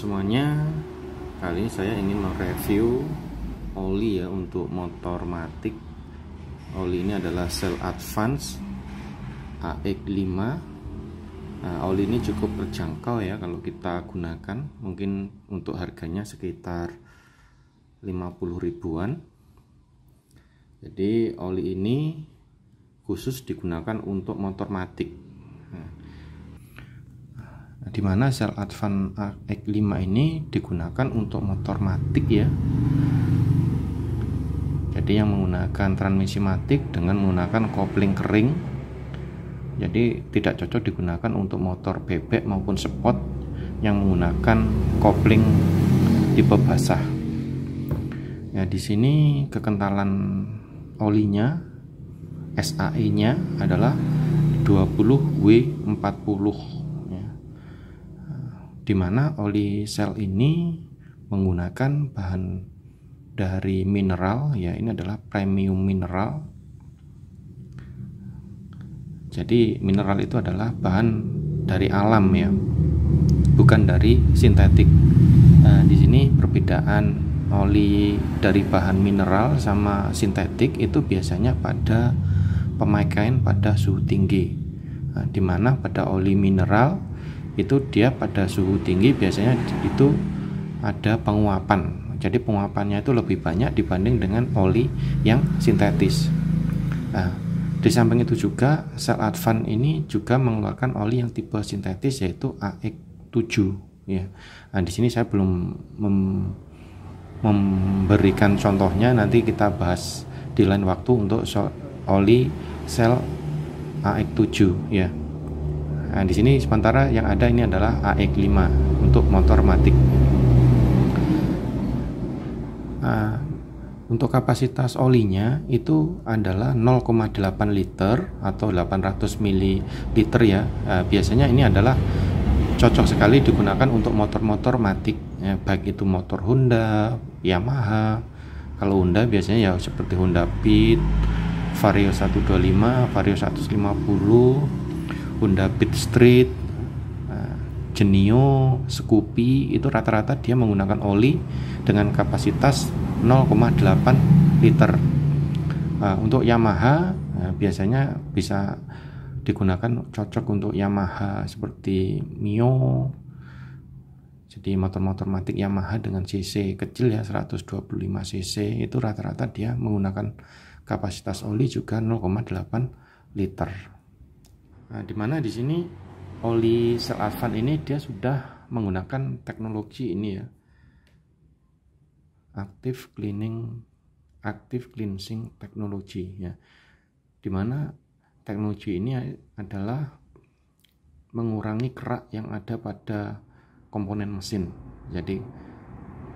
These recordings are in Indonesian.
semuanya, kali ini saya ingin mereview oli ya untuk motor matic. Oli ini adalah Shell Advance AX5. Nah, oli ini cukup terjangkau ya kalau kita gunakan, mungkin untuk harganya sekitar 50 ribuan. Jadi oli ini khusus digunakan untuk motor matic. Di mana Shell Advance AX5 ini digunakan untuk motor matic ya. Jadi yang menggunakan transmisi matic dengan menggunakan kopling kering. Jadi tidak cocok digunakan untuk motor bebek maupun sport yang menggunakan kopling tipe basah. Ya, di sini kekentalan olinya SAE-nya adalah 20W40. Di mana oli Shell ini menggunakan bahan dari mineral ya, ini adalah premium mineral. Jadi mineral itu adalah bahan dari alam ya, bukan dari sintetik. Di sini perbedaan oli dari bahan mineral sama sintetik itu biasanya pada pemakaian pada suhu tinggi. Di mana pada oli mineral itu dia pada suhu tinggi biasanya itu ada penguapan. Jadi penguapannya itu lebih banyak dibanding dengan oli yang sintetis. Nah, di samping itu juga Shell Advance ini juga mengeluarkan oli yang tipe sintetis yaitu AX7 ya. Nah, di sini saya belum memberikan contohnya, nanti kita bahas di lain waktu untuk oli Shell AX7 ya. Nah, di sini sementara yang ada ini adalah AX5 untuk motor matic. Nah, untuk kapasitas olinya itu adalah 0,8 liter atau 800 ml ya. Nah, biasanya ini adalah cocok sekali digunakan untuk motor-motor matic ya, baik itu motor Honda, Yamaha. Kalau Honda biasanya ya seperti Honda Beat, Vario 125, Vario 150, Honda Beat Street, Genio, Scoopy, itu rata-rata dia menggunakan oli dengan kapasitas 0,8 liter. Untuk Yamaha biasanya bisa digunakan, cocok untuk Yamaha seperti Mio. Jadi motor-motor matic Yamaha dengan cc kecil ya, 125 cc, itu rata-rata dia menggunakan kapasitas oli juga 0,8 liter. Nah, dimana di sini oli Shell Advance ini dia sudah menggunakan teknologi ini ya, active cleansing teknologi ya, dimana teknologi ini adalah mengurangi kerak yang ada pada komponen mesin. Jadi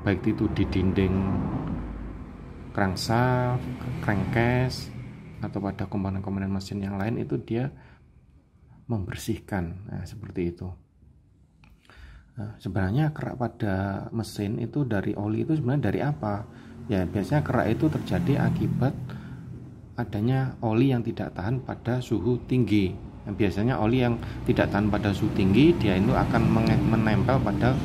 baik itu di dinding crankshaft, crankcase, atau pada komponen-komponen mesin yang lain, itu dia membersihkan. Nah, seperti itu. Nah, sebenarnya kerak pada mesin itu dari oli itu sebenarnya dari apa? Ya, biasanya kerak itu terjadi akibat adanya oli yang tidak tahan pada suhu tinggi. Nah, biasanya oli yang tidak tahan pada suhu tinggi dia itu akan menempel pada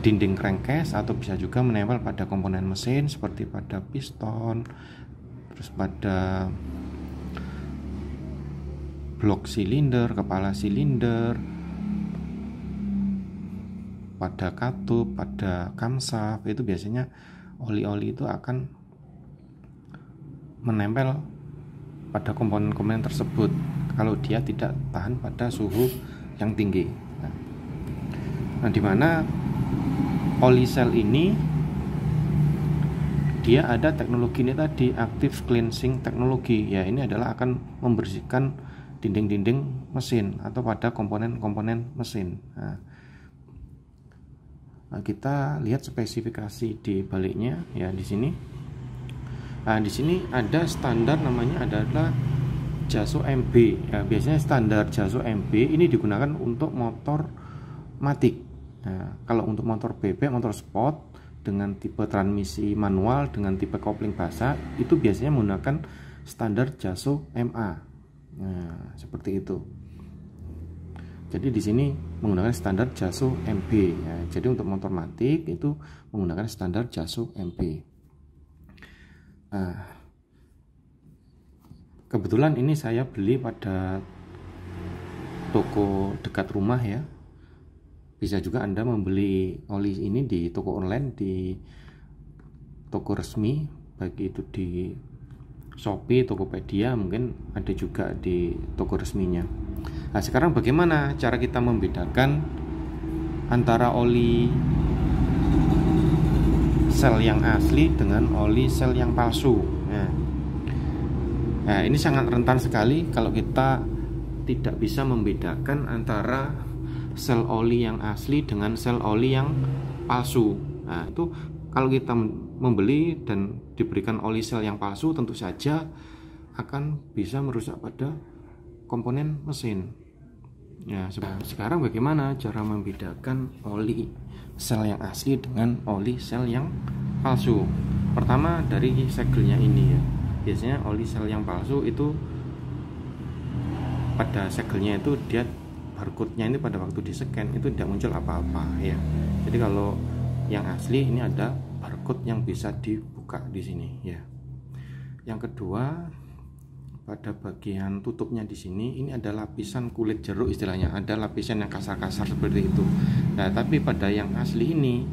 dinding crankcase, atau bisa juga menempel pada komponen mesin seperti pada piston, terus pada blok silinder, kepala silinder, pada katup, pada camshaft, itu biasanya oli-oli itu akan menempel pada komponen-komponen tersebut kalau dia tidak tahan pada suhu yang tinggi. Nah, dimana oli Shell ini dia ada teknologi ini tadi, active cleansing teknologi ya. Ini adalah akan membersihkan dinding-dinding mesin atau pada komponen-komponen mesin. Nah, kita lihat spesifikasi di baliknya ya di sini. Nah, di sini ada standar namanya adalah JASO MB. Ya, biasanya standar JASO MB ini digunakan untuk motor matic. Nah, kalau untuk motor bebek, motor sport dengan tipe transmisi manual dengan tipe kopling basah itu biasanya menggunakan standar JASO MA. Nah, seperti itu. Jadi di sini menggunakan standar JASO MB ya. Jadi untuk motor matic itu menggunakan standar JASO MB. Nah, kebetulan ini saya beli pada toko dekat rumah ya. Bisa juga Anda membeli oli ini di toko online, di toko resmi, baik itu di Shopee, Tokopedia, mungkin ada juga di toko resminya. Nah, sekarang bagaimana cara kita membedakan antara oli sel yang asli dengan oli sel yang palsu? Nah, ini sangat rentan sekali kalau kita tidak bisa membedakan antara sel oli yang asli dengan sel oli yang palsu. Nah, itu kalau kita membeli dan diberikan oli sel yang palsu, tentu saja akan bisa merusak pada komponen mesin. Ya, sekarang bagaimana cara membedakan oli sel yang asli dengan oli sel yang palsu? Pertama dari segelnya ini ya. Biasanya oli sel yang palsu itu pada segelnya itu dia barcode-nya ini pada waktu di scan itu tidak muncul apa-apa ya. Jadi kalau yang asli ini ada barcode yang bisa dibuka di sini ya. Yang kedua, pada bagian tutupnya di sini ini ada lapisan kulit jeruk istilahnya, ada lapisan yang kasar-kasar seperti itu. Nah, tapi pada yang asli ini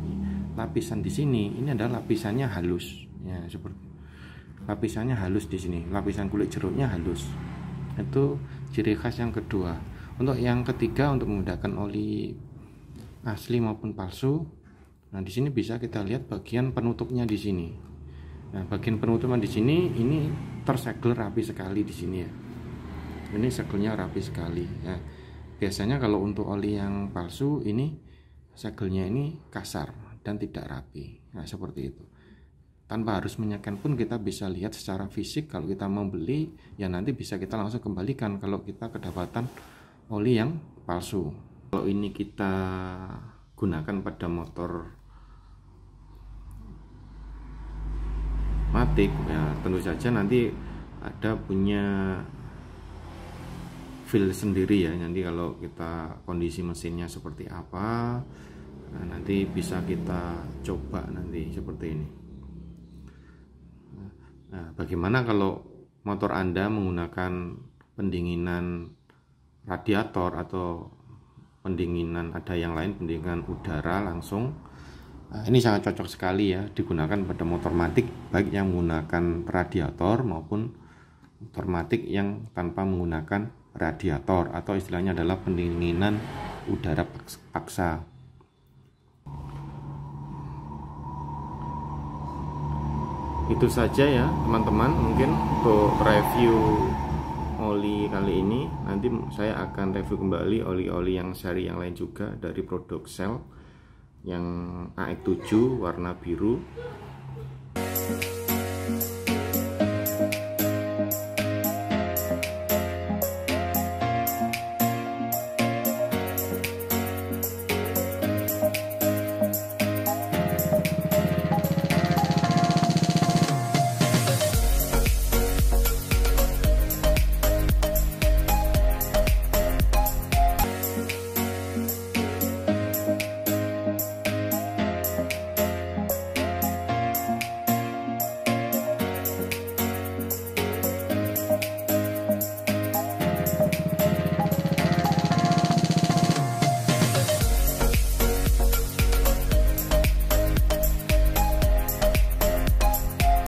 lapisan di sini ini adalah lapisannya halus ya, seperti lapisannya halus di sini, lapisan kulit jeruknya halus. Itu ciri khas yang kedua. Untuk yang ketiga, untuk membedakan oli asli maupun palsu, nah di sini bisa kita lihat bagian penutupnya di sini. Nah, bagian penutupan di sini ini tersegel rapi sekali di sini ya. Ini segelnya rapi sekali ya. Biasanya kalau untuk oli yang palsu ini segelnya ini kasar dan tidak rapi. Nah, seperti itu. Tanpa harus menyekan pun kita bisa lihat secara fisik. Kalau kita membeli ya nanti bisa kita langsung kembalikan kalau kita kedapatan oli yang palsu. Kalau ini kita gunakan pada motor matic ya, tentu saja nanti ada punya feel sendiri ya. Nanti kalau kita kondisi mesinnya seperti apa, nah, nanti bisa kita coba nanti seperti ini. Nah, bagaimana kalau motor Anda menggunakan pendinginan radiator atau pendinginan ada yang lain, pendinginan udara langsung? Nah, ini sangat cocok sekali ya digunakan pada motor matic, baik yang menggunakan radiator maupun motor matic yang tanpa menggunakan radiator atau istilahnya adalah pendinginan udara paksa. Itu saja ya teman-teman, mungkin untuk review oli kali ini. Nanti saya akan review kembali oli-oli yang seri yang lain juga dari produk Shell yang AX7 warna biru.